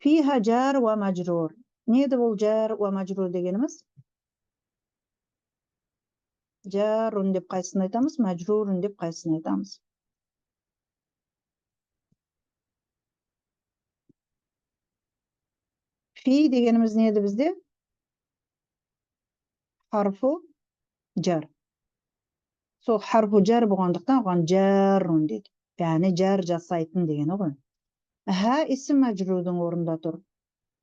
Fiha jar va majrur. Neydi bu jar va majrur deganimiz? Jarun deb qaysini aytamiz, majrurun deb qaysini aytamiz? Fi deganimiz neydi bizde? Harfu jar. Сол harfu jar bo'lgandiqdan oған jarun dedi. Yani jar jasaytın degeni ғой. Ha ism majrurun o'rnida tur.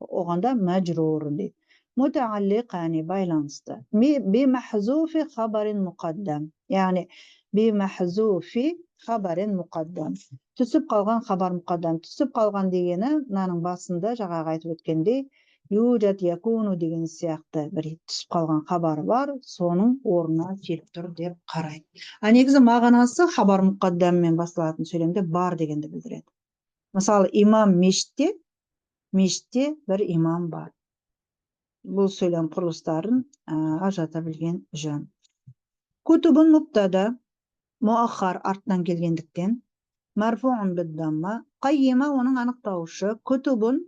Oğanda majrurun dedi. Mutaalliqani baylanıştı. Bi mahzufi xabarin muqaddam. Yani bi mahzufi xabarin muqaddam. Түсіп қалған xabar muqaddam. Түсіп қалған degeni mınaның basında жаңағы айтып өткендей южат якуну деген сияқты бір түсіп қалған хабар бар, соның орнына келіп тұр деп қарайды. А негізі мағынасы хабар мұқаддаммен басталатын сөйлемде бар дегенді білдіреді. Мысалы, имам мешітте бір имам бар. Бұл сөйлем құрылыстарын ажырата білген жөн. Күтүбун мубтада, муаххар артынан келгендіктен, марфуун биддамма, қайима оның анықтаушы, күтүбун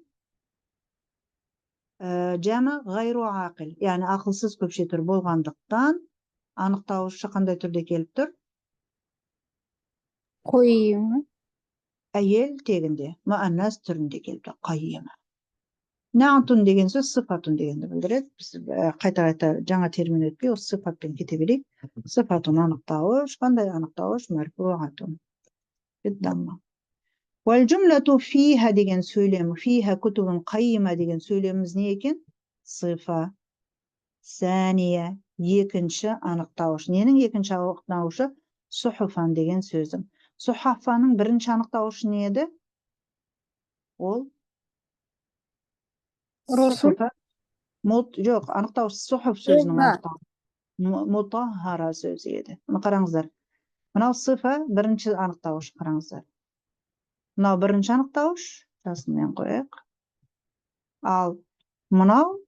жама гайру ақил, яғни ақылсыз көпшетір болғандықтан анықтаушы қандай түрде келіп тұр? Қойима. Әйел тегінде, муаннас түрінде келіп тұр, қайима. Наътун деген сөз сыфатун дегенді білдіреді. Біз қайта-қайта жаңа термин өтпей, осы сыфатпен кете берейік. Сыфатун анықтауыш, қандай анықтауыш? Марфуатун биддамма. Вал жумлату фиха деген сөйлем, фиха күтубун қайима деген сөйлеміміз не екен? Сыфа. Сәния, екінші анықтауыш. Ненің екінші анықтауышы? Сухуфан деген сөздің. Сухафаның бірінші анықтауышы не еді? Ол Расул. Жоқ, анықтауыш сухуф сөзінің анықтауышы. Мутаххара сөзі еді. Мұны қараңыздар. Мынау сыфа бірінші анықтауыш, қараңыздар. Мынау бірінші анықтауыш, жасымен қояйық. Ал мынау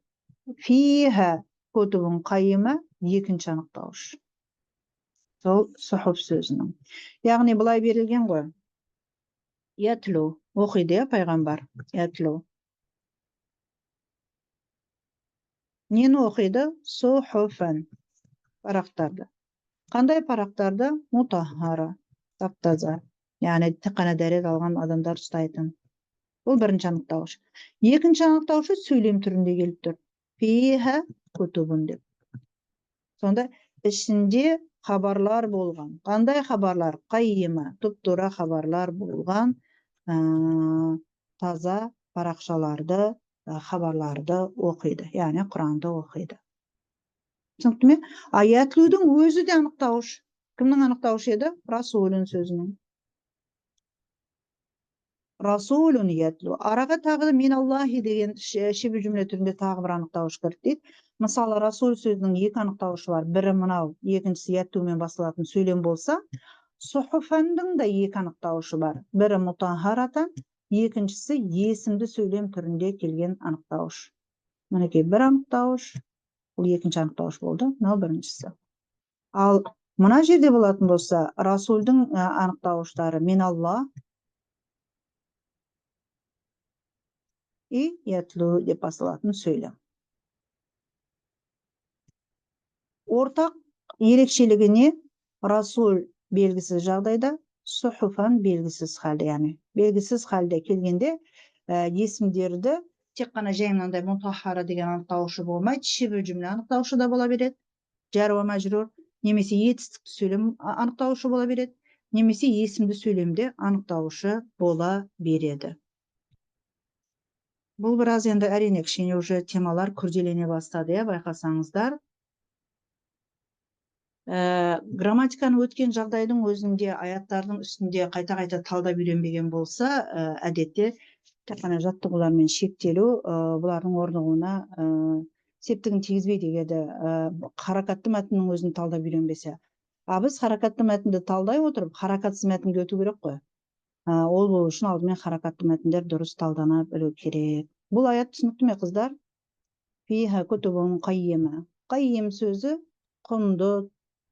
фиха күтубун қайима екінші анықтауыш. Сол сухуф сөзінің. Яғни бұлай берілген ғой. Ятлу, оқиды, пайғамбар. Ятлу. Нені оқиды? Сухуфан. Парақтарды. Қандай парақтарды? Мутаххара. Таптаза. Яғни тек қана дәрет алған адамдар ұстайтын. Бұл бірінші анықтауыш. Екінші анықтауышы сөйлем түрінде келіп тұр. Фиха күтубун деп. Сонда ішінде хабарлар болған. Қандай хабарлар? Қайима, тұп-тура хабарлар болған таза парақшаларды, хабарларды оқиды. Яғни Құранды оқиды. Түсінікті ме? Аятлудың өзі де анықтауыш. Кімнің анықтауышы еді? Расулun сөзінің. Расулun ятлу. Араға тағы мен Аллахи деген шебі жүмле түрінде тағы бір анықтауыш кірді дейді. Мысалы, Расул сөзінің екі анықтауышы бар. Бірі мынау, екіншісі яттумен басылатын сөйлем болса, Сухуфандың да екі анықтауышы бар. Бірі мутахаратан, екіншісі есімді сөйлем түрінде келген анықтауыш. Мінекей бір анықтауыш, бұл екінші анықтауыш болды, мынау біріншісі. Ал мына жерде болатын болса, Расулдың анықтауыштары мен Алла и ятлу деп басылатын сөйлем. Ортақ ерекшелігіне Расул белгісіз жағдайда, Сухуфан белгісіз халде, яғни белгісіз халде келгенде есімдерді тек қана жай мынандай мутаххара деген анықтауышы болмайды, шибі жүмле анықтауышы да бола береді, жар ва мәжрур, немесе етістікті сөйлем анықтауышы бола береді, немесе есімді сөйлемде анықтауышы бола береді. Бұл біраз енді әрине кішкене уже темалар күрделене бастады, байқасаңыздар. Грамматиканы өткен жағдайдың өзінде аяттардың үстінде қайта-қайта талдап үйренбеген болса, әдетте тек қана жаттығулармен шектелу бұлардың орнығуына септігін тигізбейді егерде харакатты мәтіннің өзін талдап үйренбесе. Біз харакатты мәтінді талдай отырып, харакатсыз мәтінге өту керек қой. Ол болу үшін алдымен харакатты мәтіндер дұрыс талдана білу керек. Бұл аят түсінікті ме, қыздар? Фиха күтубун қайима. Қайим сөзі құнды,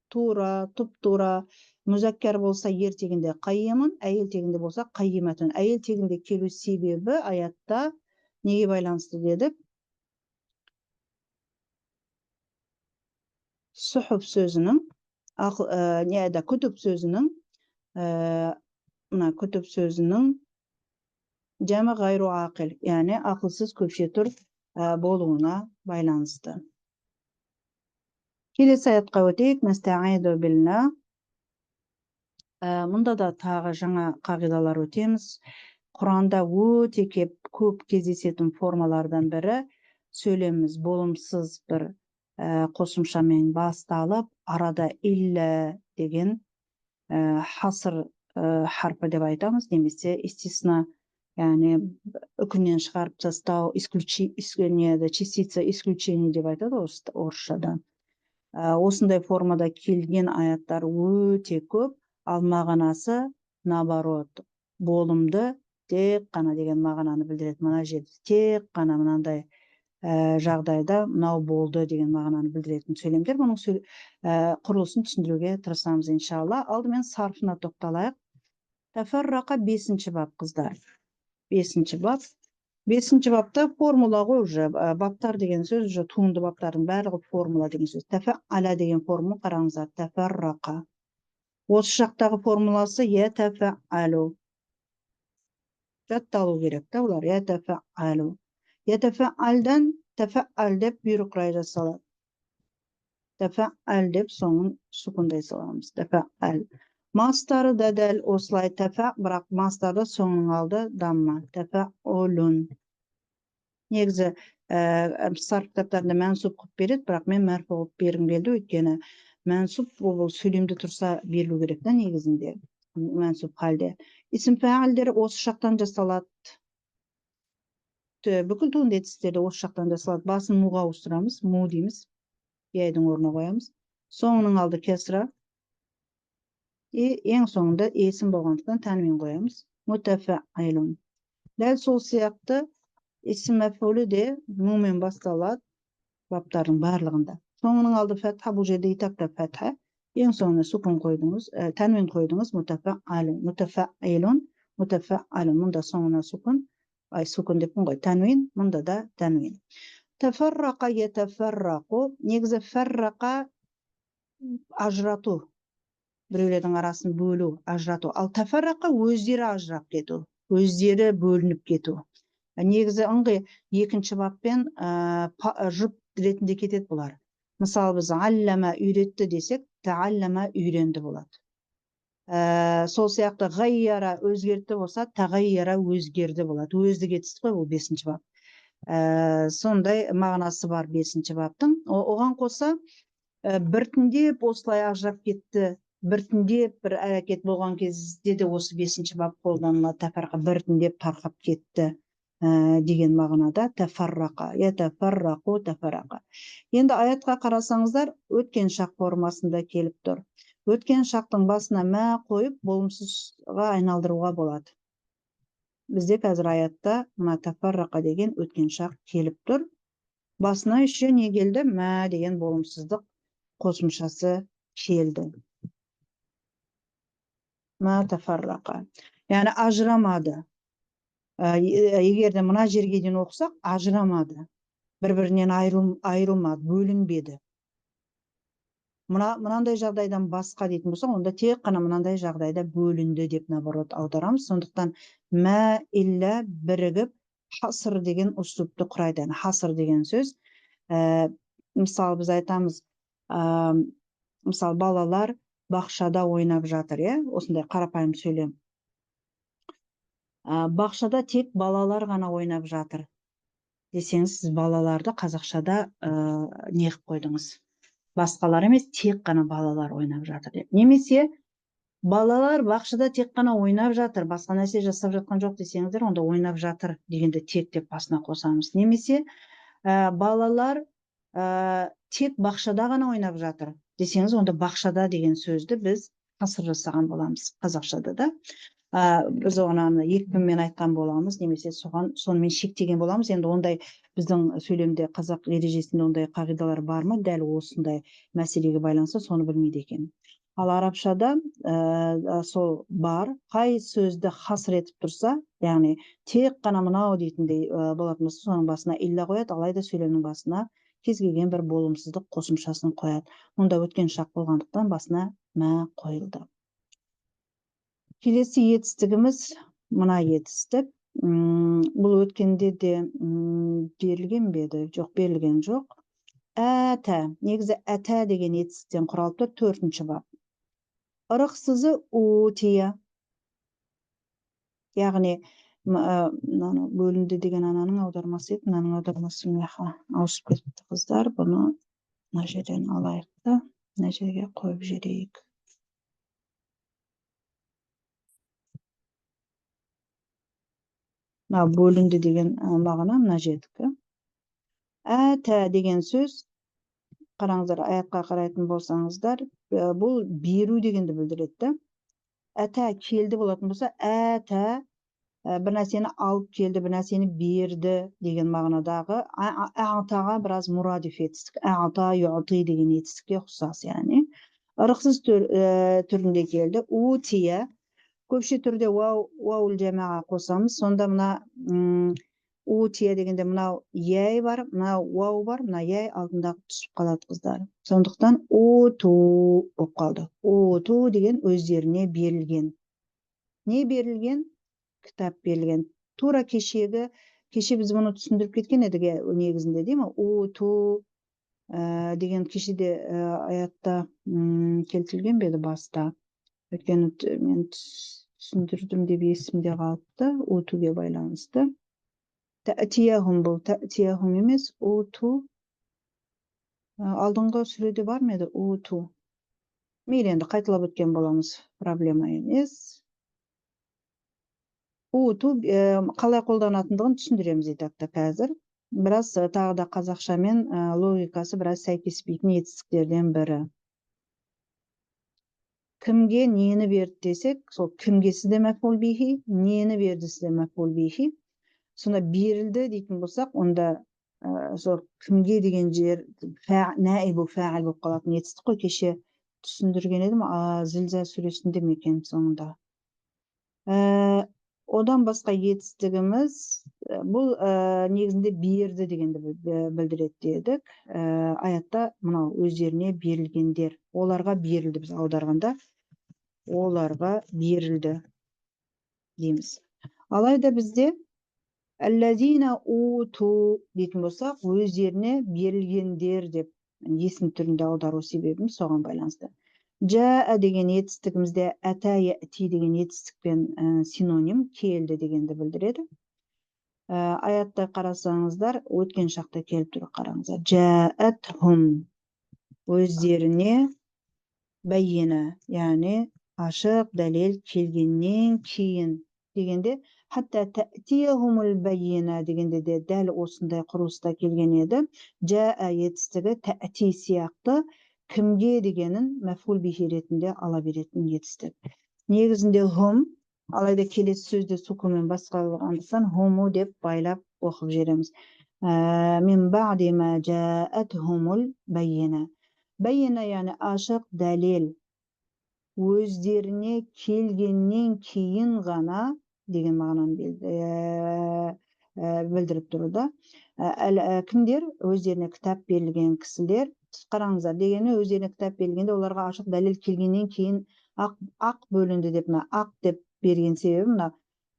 тура, тұп-тура, мүзәккәр болса ертегінде қайимын, әйел тегінде болса қайиматын. Әйел тегінде келу себебі аятта Неге байланысты дедік? Сұхып сөзінің, күтіп сөзінің, күтіп сөзінің жамы ғайру ақыл, яғни ақылсыз көпшетұр болуына байланысты. Келесі аятқа өтейік. Нәстәғиду билла. Мұнда да тағы жаңа қағидалар өтеміз. Құранда өте көп кездесетін формалардан бірі сөйлеміміз болымсыз бір қосымшамен басталып, арада илля деген хасыр харпы деп айтамыз, немесе истисна, яғни үкінен шығарып тастау, частица исключение деп айтады орысшада. Осындай формада келген аяттар өте көп, ал мағынасы наоборот, болымды тек қана деген мағынаны білдіреді. Мына жерде тек қана мынандай жағдайда мынау болды деген мағынаны білдіретін сөйлемдер. Бұның құрылысын түсіндіруге тырысамыз иншалла. Алдымен сарфына тоқталайық. Тафаррақа 5-ші бап, қыздар. 5-ші бап. 5-ші бапта формула ғой, уже баптар деген сөз, уже туынды баптардың барлығы формула деген сөз. Тафа'аля деген формула қараңыздар. Тафаррақа. Осы жақтағы формуласы ятафа'алу. Жатталу керек та олар. Ятафа'алу. Ятафа'алдан тафа'ал деп бұйрық рай жасалады. Тафа'ал деп соңын сукундай саламыз. Тафа'ал. Мастары да дәл осылай тафа, бірақ мастарды соңын алды дамма. Тафа'улун. Негізі сарф кітаптарында мәнсуб қылып береді, бірақ мен мәрфу қылып бергім келді, өйткені мәнсуб бұл сөйлемде тұрса берілу керек та негізінде. Мәнсуб халде. Исім фәғілдері осы жақтан жасалады. Бүкіл туынды етістерді осы жақтан жасалады. Басын муға ауыстырамыз, му дейміз. Яйдың орнына қоямыз. Соңының алды кесра. Ең соңында есім болғандықтан тәнвин қоямыз. Мутафа'илун. Дәл сол сияқты исім мәф'улі де мумен басталады баптардың барлығында. Соңының алды фәтха, бұл жерде итапта фәтха. Ең соңына сукун қойдыңыз, тәнвин қойдыңыз. Мутафа'илун. Мутафа'илун. Мутафа'илун. Мұнда соңына сукун. Сукун деппін ғой. Тәнвин. Мұнда да тәнвин. Тафаррақа ятафаррақу. Негізі фаррақа ажырату. Біреулердің арасын бөлу, ажырату. Ал тафаррақа өздері ажырап кету, өздері бөлініп кету. Негізі ыңғай 2-ші баппен жұп ретінде кетеді бұлар. Мысалы біз аллама үйретті десек, тааллама үйренді болады. Сол сияқты ғайяра өзгертті болса, тағайяра өзгерді болады. Өзді кетісті қой, бұл 5-ші бап. Сондай мағынасы бар 5-ші баптың. Оған қоса біртіндеп осылай ажырап кетті, біртіндеп бір әрекет болған кезде де осы 5-ші бап қолданылады. Тафаррақа біртіндеп тарқап кетті деген мағынада. Тафаррақа, ятафаррақу, тафаррақа. Енді аятқа қарасаңыздар, өткен шақ формасында келіп тұр. Өткен шақтың басына мә қойып, болымсызға айналдыруға болады. Бізде қазір аятта мына тафаррақа деген өткен шақ келіп тұр. Басына еще не келді? Мә деген болымсыздық қосымшасы келді. Ма тафаррақа. Яғни ажырамады. Егерде мына жерге дейін оқысақ, ажырамады. Бір-бірінен айырылмады, бөлінбеді. Мынандай жағдайдан басқа дейтін болсақ, онда тек қана мынандай жағдайда бөлінді деп наоборот аударамыз. Сондықтан мә илля бірігіп хасыр деген ұслупты құрайды. Хасыр деген сөз. Мысалы біз айтамыз, мысалы балалар бақшада ойнап жатыр, осындай қарапайым сөйлем. Бақшада тек балалар ғана ойнап жатыр десеңіз, сіз балаларды қазақшада не қылып қойдыңыз? Басқалар емес, тек қана балалар ойнап жатыр деп. Немесе балалар бақшада тек қана ойнап жатыр, басқа нәрсе жасап жатқан жоқ десеңіздер, онда ойнап жатыр дегенде тек деп басына қосамыз. Немесе балалар тек бақшада ғана ойнап жатыр десеңіз, онда бақшада деген сөзді біз қасыр жасаған боламыз қазақшада да. Біз оған екпінмен айтқан боламыз, немесе сонымен шектеген боламыз. Енді ондай біздің сөйлемде қазақ ережесінде ондай қағидалар бар ма? Дәл осындай мәселеге байланысты соны білмейді екен. Ал арабшада сол бар, қай сөзді хасыр етіп тұрса, яғни тек қана мынау дейтіндей болатын болса, соның басына илля қояды, алайда сөйлемнің басына кез келген бір болымсыздық қосымшасын қояды. Мұнда өткен шақ болғандықтан басына мә қойылды. Келесі етістігіміз мына етістік. Бұл өткенде де берілген бе еді? Жоқ, берілген жоқ. Әтә. Негізі әтә деген етістіктен құралып тұр, 4-ші бап. Ырықсызы утия. Яғни бөлінді деген ананың аудармасы еді, мынаның аудармасы ауысып кетіпті қыздар. Бұны мына жерден алайық та, мына жерге қойып жіберейік. Бөлінді деген мағына мына жердікі. Әтә деген сөз, қараңыздар, аятқа қарайтын болсаңыздар, бұл беру дегенді білдіреді. Әтә келді болатын болса, әтә бір нәрсені алып келді, бір нәрсені берді деген мағынадағы әтаға біраз мұрадиф етістік. Әта, юти деген етістікке ұқсас, яғни. Ырықсыз түрінде келді. Утия, көпше түрде уаул жамаға қосамыз. Сонда мына утия дегенде мынау яй бар, мынау уау бар, мына яй алдындағы түсіп қалады қыздар. Сондықтан уту болып қалды. Уту деген өздеріне берілген. Не берілген? Кітап берілген. Тура кеше біз бұны түсіндіріп кеткен едіге негізінде, деймі? Уту деген кешеде аятта келтірілген беді баста. Өйткені мен түсіндірдім деп есімде қалыпты, утуге байланысты. Тәтияхум бұл, тәтияхум емес, уту. Алдыңғы сүреде бар ма еді? Уту. Мейлі енді қайталап өткен боламыз, проблема емес. Уту қалай қолданатындығын түсіндіреміз етакта қазір. Біраз тағы да қазақшамен логикасы біраз сәйкеспейтін етістіктерден бірі. Кімге нені берді десек, сол кімгесі де мәфғул бихи, нені бердісі де мәфғул бихи. Сонда берілді дейтін болсақ, онда сол кімге деген жер наибу фаил болып қалатын етістік қой. Кеше түсіндірген едім, Зілзал сүресінде мекен соңында. Одан басқа етістігіміз, бұл негізінде берді дегенді білдіреді дедік. Аятта мынау өздеріне берілгендер, оларға берілді, біз аударғанда оларға берілді дейміз. Алайда бізде әллазина уту дейтін болсақ, өздеріне берілгендер деп есім түрінде аудару себебім соған байланысты. Жаа деген етістігімізде әтә яти деген етістікпен синоним, келді дегенді білдіреді. Аятта қарасаңыздар, өткен шақта келіп тұр, қараңыздар. Жаатхум, өздеріне бәйина, яғни ашық дәлел келгеннен кейін дегенде, хатта тәтияхумул бәйина дегенде де дәл осындай құрылыста келген еді. Жаа етістігі тәти сияқты кімге дегенін мәфғул бихи ретінде ала беретін етістік. Негізінде хум, алайда келесі сөзде сукунмен басқарылғандықтан хуму деп байлап оқып жібереміз. Мин баъди ма жаатхумул бәйина. Бәйина яғни ашық дәлел, өздеріне келгеннен кейін ғана деген мағынаны білдіріп тұрды. Кімдер? Өздеріне кітап берілген кісілер. Қараңыздар, дегені өздеріне кітап берілгенде оларға ашық дәлел келгеннен кейін ақ бөлінді деп, ақ деп берген себебі мына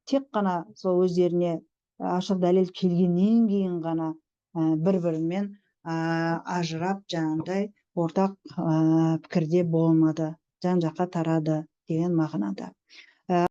тек қана сол өздеріне ашық дәлел келгеннен кейін ғана бір-бірімен ажырап, жаңағыдай ортақ пікірде болмады, жан-жаққа тарады деген мағынада.